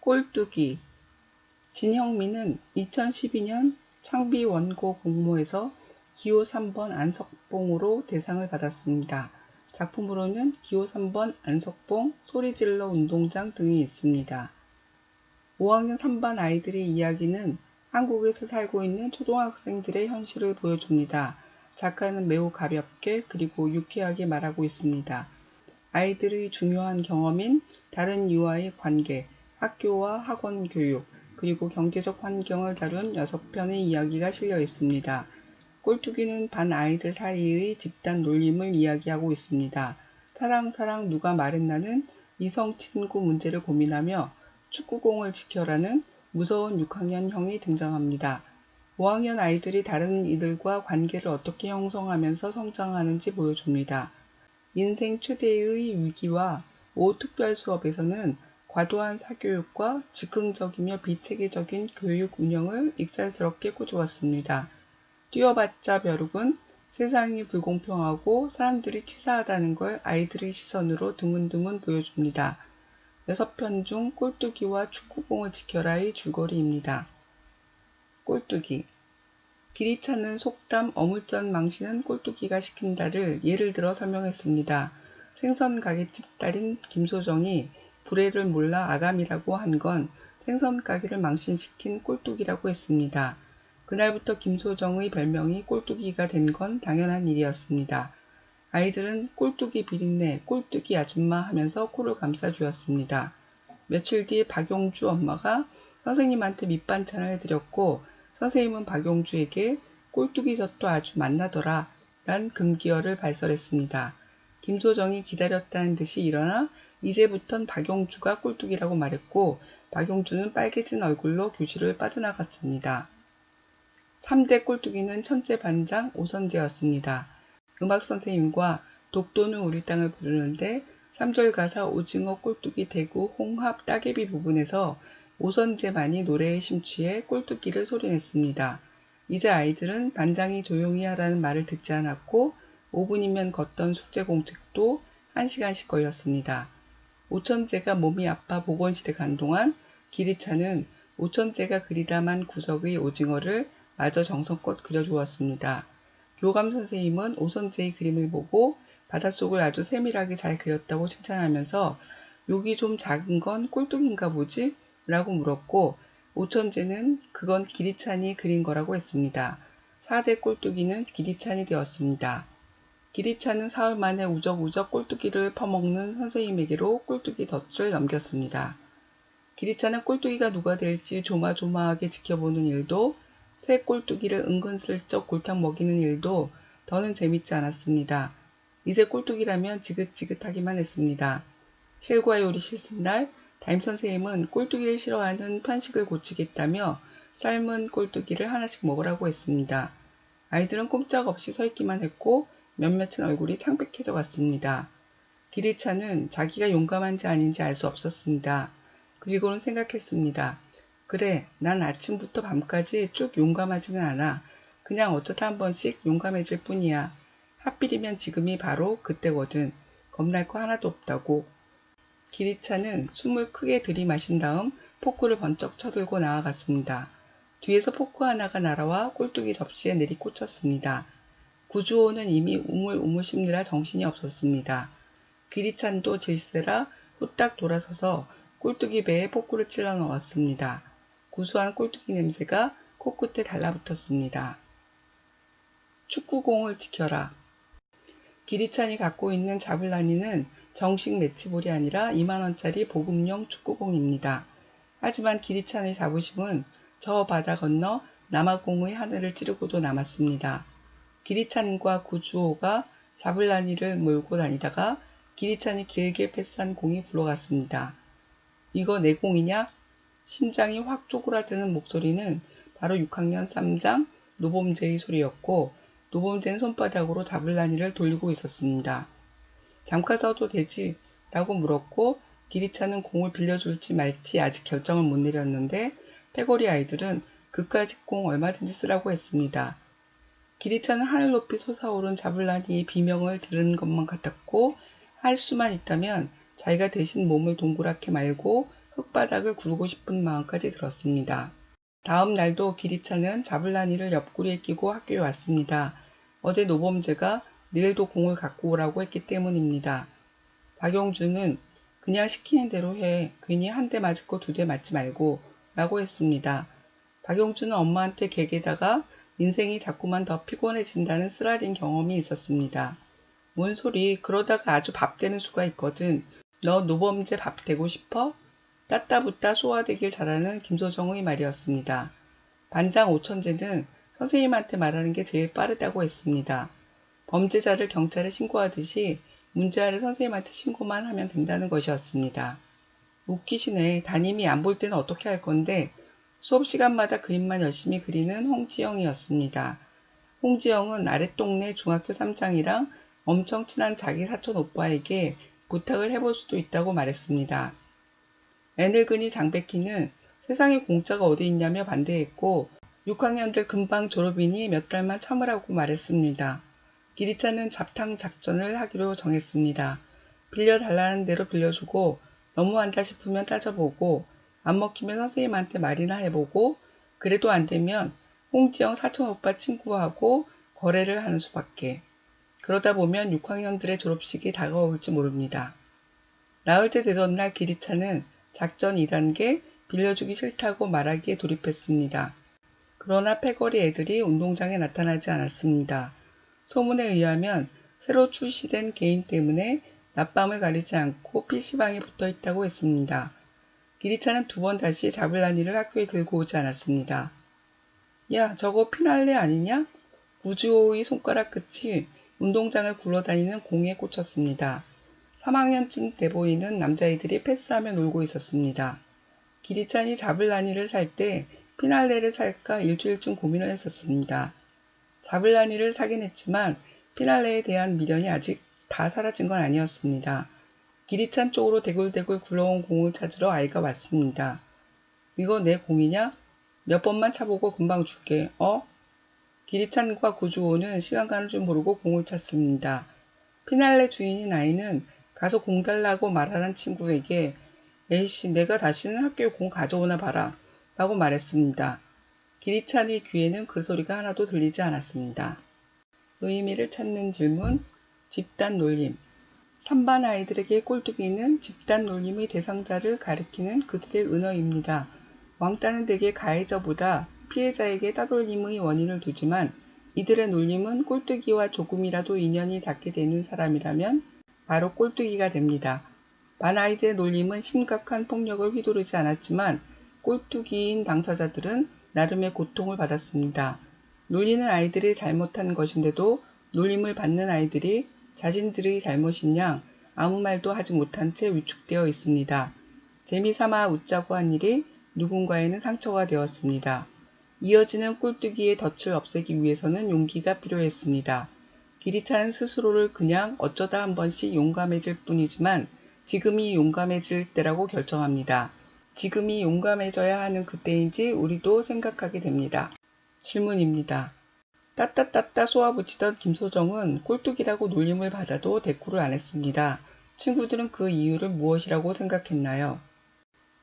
꼴뚜기. 진형민은 2012년 창비 원고 공모에서 기호 3번 안석봉으로 대상을 받았습니다. 작품으로는 기호 3번 안석봉 소리질러 운동장 등이 있습니다. 5학년 3반 아이들의 이야기는 한국에서 살고 있는 초등학생들의 현실을 보여줍니다. 작가는 매우 가볍게 그리고 유쾌하게 말하고 있습니다. 아이들의 중요한 경험인 다른 이와의 관계, 학교와 학원 교육, 그리고 경제적 환경을 다룬 6편의 이야기가 실려 있습니다. 꼴뚜기는 반 아이들 사이의 집단 놀림을 이야기하고 있습니다. 사랑 누가 말했나는 이성 친구 문제를 고민하며 축구공을 지켜라는 무서운 6학년 형이 등장합니다. 5학년 아이들이 다른 이들과 관계를 어떻게 형성하면서 성장하는지 보여줍니다. 인생 최대의 위기와 5특별 수업에서는 과도한 사교육과 즉흥적이며 비체계적인 교육 운영을 익살스럽게 꼬주었습니다. 뛰어봤자 벼룩은 세상이 불공평하고 사람들이 치사하다는 걸 아이들의 시선으로 드문드문 보여줍니다. 6편 중 꼴뚜기와 축구공을 지켜라의 줄거리입니다. 꼴뚜기. 길이 차는 속담 어물전 망신은 꼴뚜기가 시킨다를 예를 들어 설명했습니다. 생선 가게집 딸인 김소정이 불의를 몰라 아감이라고 한 건 생선 가게를 망신시킨 꼴뚜기라고 했습니다. 그날부터 김소정의 별명이 꼴뚜기가 된 건 당연한 일이었습니다. 아이들은 꼴뚜기 비린내, 꼴뚜기 아줌마 하면서 코를 감싸주었습니다. 며칠 뒤 박용주 엄마가 선생님한테 밑반찬을 드렸고 선생님은 박용주에게 꼴뚜기 젓도 아주 맛나더라 란 금기어를 발설했습니다. 김소정이 기다렸다는 듯이 일어나 이제부턴 박용주가 꼴뚜기라고 말했고 박용주는 빨개진 얼굴로 교실을 빠져나갔습니다. 3대 꼴뚜기는 천재 반장 오선재였습니다. 음악 선생님과 독도는 우리 땅을 부르는데 3절 가사 오징어 꼴뚜기 대구 홍합 따개비 부분에서 오선재만이 노래에 심취해 꼴뚜기를 소리냈습니다. 이제 아이들은 반장이 조용히 하라는 말을 듣지 않았고 5분이면 걷던 숙제 공책도 1시간씩 걸렸습니다. 오천재가 몸이 아파 보건실에 간 동안 기리차는 오천재가 그리다만 구석의 오징어를 마저 정성껏 그려주었습니다. 교감 선생님은 오선재의 그림을 보고 바닷속을 아주 세밀하게 잘 그렸다고 칭찬하면서 여기 좀 작은 건 꼴뚜기인가 보지? 라고 물었고 오천재는 그건 기리찬이 그린 거라고 했습니다. 4대 꼴뚜기는 기리찬이 되었습니다. 기리찬은 사흘 만에 우적우적 꼴뚜기를 퍼먹는 선생님에게로 꼴뚜기 덫을 넘겼습니다. 기리찬은 꼴뚜기가 누가 될지 조마조마하게 지켜보는 일도 새 꼴뚜기를 은근슬쩍 골탕 먹이는 일도 더는 재밌지 않았습니다. 이제 꼴뚜기라면 지긋지긋하기만 했습니다. 실과 요리 실습날 담임선생님은 꼴뚜기를 싫어하는 편식을 고치겠다며 삶은 꼴뚜기를 하나씩 먹으라고 했습니다. 아이들은 꼼짝없이 서 있기만 했고 몇몇은 얼굴이 창백해져 갔습니다. 기리차는 자기가 용감한지 아닌지 알 수 없었습니다. 그리고는 생각했습니다. 그래, 난 아침부터 밤까지 쭉 용감하지는 않아. 그냥 어쩌다 한 번씩 용감해질 뿐이야. 하필이면 지금이 바로 그때거든. 겁날 거 하나도 없다고. 기리차는 숨을 크게 들이마신 다음 포크를 번쩍 쳐들고 나아갔습니다. 뒤에서 포크 하나가 날아와 꼴뚜기 접시에 내리꽂혔습니다. 구주호는 이미 우물우물 씹느라 정신이 없었습니다. 기리찬도 질세라 후딱 돌아서서 꼴뚜기 배에 포크를 찔러 넣었습니다. 구수한 꼴뚜기 냄새가 코끝에 달라붙었습니다. 축구공을 지켜라. 기리찬이 갖고 있는 자블라니는 정식 매치볼이 아니라 2만원짜리 보급용 축구공입니다. 하지만 기리찬의 자부심은 저 바다 건너 남아공의 하늘을 찌르고도 남았습니다. 기리찬과 구주호가 자블라니를 몰고 다니다가 기리찬이 길게 패스한 공이 굴러갔습니다. 이거 내 공이냐? 심장이 확 쪼그라드는 목소리는 바로 6학년 3장 노범재의 소리였고 노범재는 손바닥으로 자블라니를 돌리고 있었습니다. 잠깐 써도 되지? 라고 물었고 기리찬은 공을 빌려줄지 말지 아직 결정을 못 내렸는데 패거리 아이들은 그까짓 공 얼마든지 쓰라고 했습니다. 기리찬은 하늘 높이 솟아오른 자블라니의 비명을 들은 것만 같았고 할 수만 있다면 자기가 대신 몸을 동그랗게 말고 혓바닥을 구르고 싶은 마음까지 들었습니다. 다음 날도 기리차는 자블라니를 옆구리에 끼고 학교에 왔습니다. 어제 노범재가 내일도 공을 갖고 오라고 했기 때문입니다. 박용주는 그냥 시키는 대로 해. 괜히 한 대 맞을 거 두 대 맞지 말고 라고 했습니다. 박용주는 엄마한테 객에다가 인생이 자꾸만 더 피곤해진다는 쓰라린 경험이 있었습니다. 뭔 소리, 그러다가 아주 밥 되는 수가 있거든. 너 노범재 밥 되고 싶어? 따따붙다 소화되길 잘하는 김소정의 말이었습니다. 반장 오천재는 선생님한테 말하는 게 제일 빠르다고 했습니다. 범죄자를 경찰에 신고하듯이 문제아를 선생님한테 신고만 하면 된다는 것이었습니다. 웃기시네. 담임이 안 볼 때는 어떻게 할 건데? 수업 시간마다 그림만 열심히 그리는 홍지영이었습니다. 홍지영은 아랫동네 중학교 3장이랑 엄청 친한 자기 사촌 오빠에게 부탁을 해볼 수도 있다고 말했습니다. 애늙은이 장백희는 세상에 공짜가 어디 있냐며 반대했고 6학년들 금방 졸업이니 몇 달만 참으라고 말했습니다. 기리차는 잡탕 작전을 하기로 정했습니다. 빌려달라는 대로 빌려주고 너무한다 싶으면 따져보고 안 먹히면 선생님한테 말이나 해보고 그래도 안 되면 홍지영 사촌오빠 친구하고 거래를 하는 수밖에. 그러다 보면 6학년들의 졸업식이 다가올지 모릅니다. 나흘째 되던 날 기리차는 작전 2단계 빌려주기 싫다고 말하기에 돌입했습니다. 그러나 패거리 애들이 운동장에 나타나지 않았습니다. 소문에 의하면 새로 출시된 게임 때문에 낮밤을 가리지 않고 PC방에 붙어있다고 했습니다. 기리차는 2번 다시 자블라니를 학교에 들고 오지 않았습니다. 야, 저거 피날레 아니냐? 구주호의 손가락 끝이 운동장을 굴러다니는 공에 꽂혔습니다. 3학년쯤 돼 보이는 남자애들이 패스하며 놀고 있었습니다. 기리찬이 자블라니를 살 때 피날레를 살까 일주일쯤 고민을 했었습니다. 자블라니를 사긴 했지만 피날레에 대한 미련이 아직 다 사라진 건 아니었습니다. 기리찬 쪽으로 대굴대굴 굴러온 공을 찾으러 아이가 왔습니다. 이거 내 공이냐? 몇 번만 차보고 금방 줄게. 기리찬과 구주호는 시간 가는 줄 모르고 공을 찼습니다. 피날레 주인인 아이는 가서 공 달라고 말하는 친구에게 에이씨, 내가 다시는 학교에 공 가져오나 봐라 라고 말했습니다. 기리찬의 귀에는 그 소리가 하나도 들리지 않았습니다. 의미를 찾는 질문, 집단 놀림. 3반 아이들에게 꼴뚜기는 집단 놀림의 대상자를 가리키는 그들의 은어입니다. 왕따는 대개 가해자보다 피해자에게 따돌림의 원인을 두지만 이들의 놀림은 꼴뚜기와 조금이라도 인연이 닿게 되는 사람이라면 바로 꼴뚜기가 됩니다. 반 아이들의 놀림은 심각한 폭력을 휘두르지 않았지만 꼴뚜기인 당사자들은 나름의 고통을 받았습니다. 놀리는 아이들이 잘못한 것인데도 놀림을 받는 아이들이 자신들의 잘못인 양 아무 말도 하지 못한 채 위축되어 있습니다. 재미삼아 웃자고 한 일이 누군가에는 상처가 되었습니다. 이어지는 꼴뚜기의 덫을 없애기 위해서는 용기가 필요했습니다. 기리차는 스스로를 그냥 어쩌다 한 번씩 용감해질 뿐이지만 지금이 용감해질 때라고 결정합니다. 지금이 용감해져야 하는 그때인지 우리도 생각하게 됩니다. 질문입니다. 따따따따 쏘아붙이던 김소정은 꼴뚜기라고 놀림을 받아도 대꾸를 안 했습니다. 친구들은 그 이유를 무엇이라고 생각했나요?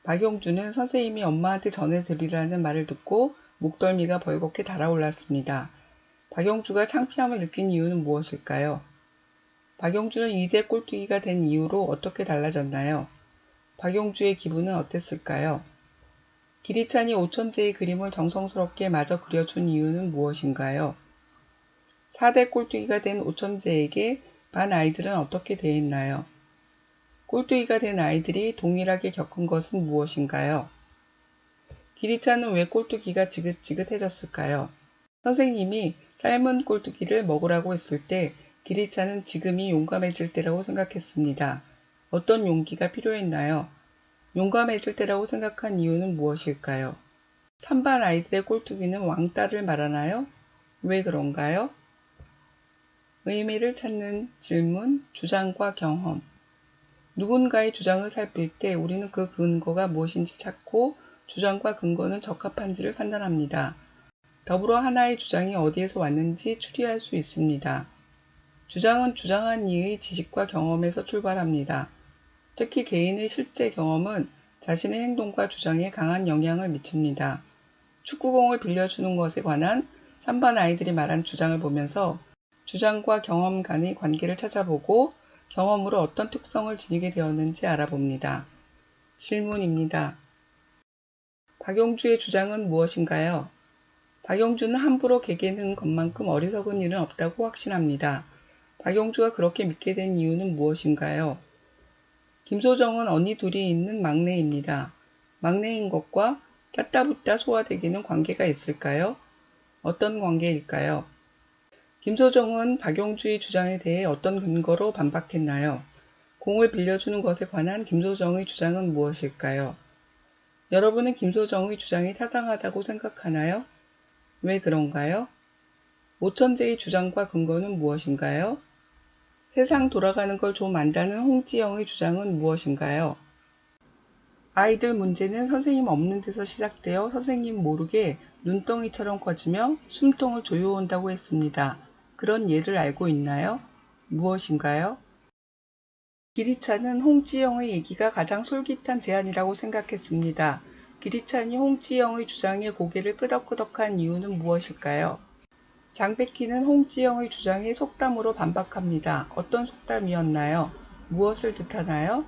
박용주는 선생님이 엄마한테 전해드리라는 말을 듣고 목덜미가 벌겋게 달아올랐습니다. 박용주가 창피함을 느낀 이유는 무엇일까요? 박용주는 2대 꼴뚜기가 된 이후로 어떻게 달라졌나요? 박용주의 기분은 어땠을까요? 기리찬이 오천재의 그림을 정성스럽게 마저 그려준 이유는 무엇인가요? 4대 꼴뚜기가 된 오천재에게 반 아이들은 어떻게 대했나요? 꼴뚜기가 된 아이들이 동일하게 겪은 것은 무엇인가요? 기리찬은 왜 꼴뚜기가 지긋지긋해졌을까요? 선생님이 삶은 꼴뚜기를 먹으라고 했을 때 기리찬은 지금이 용감해질 때라고 생각했습니다. 어떤 용기가 필요했나요? 용감해질 때라고 생각한 이유는 무엇일까요? 3반 아이들의 꼴뚜기는 왕따를 말하나요? 왜 그런가요? 의미를 찾는 질문, 주장과 경험. 누군가의 주장을 살필 때 우리는 그 근거가 무엇인지 찾고 주장과 근거는 적합한지를 판단합니다. 더불어 하나의 주장이 어디에서 왔는지 추리할 수 있습니다. 주장은 주장한 이의 지식과 경험에서 출발합니다. 특히 개인의 실제 경험은 자신의 행동과 주장에 강한 영향을 미칩니다. 축구공을 빌려주는 것에 관한 3반 아이들이 말한 주장을 보면서 주장과 경험 간의 관계를 찾아보고 경험으로 어떤 특성을 지니게 되었는지 알아봅니다. 질문입니다. 박용주의 주장은 무엇인가요? 박용주는 함부로 개개는 것만큼 어리석은 일은 없다고 확신합니다. 박용주가 그렇게 믿게 된 이유는 무엇인가요? 김소정은 언니 둘이 있는 막내입니다. 막내인 것과 따따붙다 소화되기는 관계가 있을까요? 어떤 관계일까요? 김소정은 박용주의 주장에 대해 어떤 근거로 반박했나요? 공을 빌려주는 것에 관한 김소정의 주장은 무엇일까요? 여러분은 김소정의 주장이 타당하다고 생각하나요? 왜 그런가요? 오천재의 주장과 근거는 무엇인가요? 세상 돌아가는 걸 좀 안다는 홍지영의 주장은 무엇인가요? 아이들 문제는 선생님 없는 데서 시작되어 선생님 모르게 눈덩이처럼 커지며 숨통을 조여온다고 했습니다. 그런 예를 알고 있나요? 무엇인가요? 기리찬은 홍지영의 얘기가 가장 솔깃한 제안이라고 생각했습니다. 기리찬이 홍지영의 주장에 고개를 끄덕끄덕한 이유는 무엇일까요? 장백희는 홍지영의 주장에 속담으로 반박합니다. 어떤 속담이었나요? 무엇을 뜻하나요?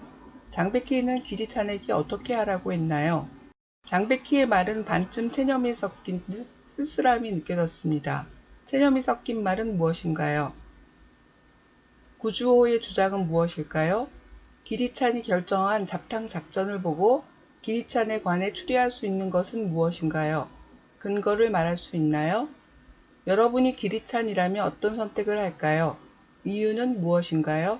장백희는 기리찬에게 어떻게 하라고 했나요? 장백희의 말은 반쯤 체념이 섞인 듯 쓸쓸함이 느껴졌습니다. 체념이 섞인 말은 무엇인가요? 구주호의 주장은 무엇일까요? 기리찬이 결정한 잡탕 작전을 보고 기리찬에 관해 추리할 수 있는 것은 무엇인가요? 근거를 말할 수 있나요? 여러분이 기리찬이라면 어떤 선택을 할까요? 이유는 무엇인가요?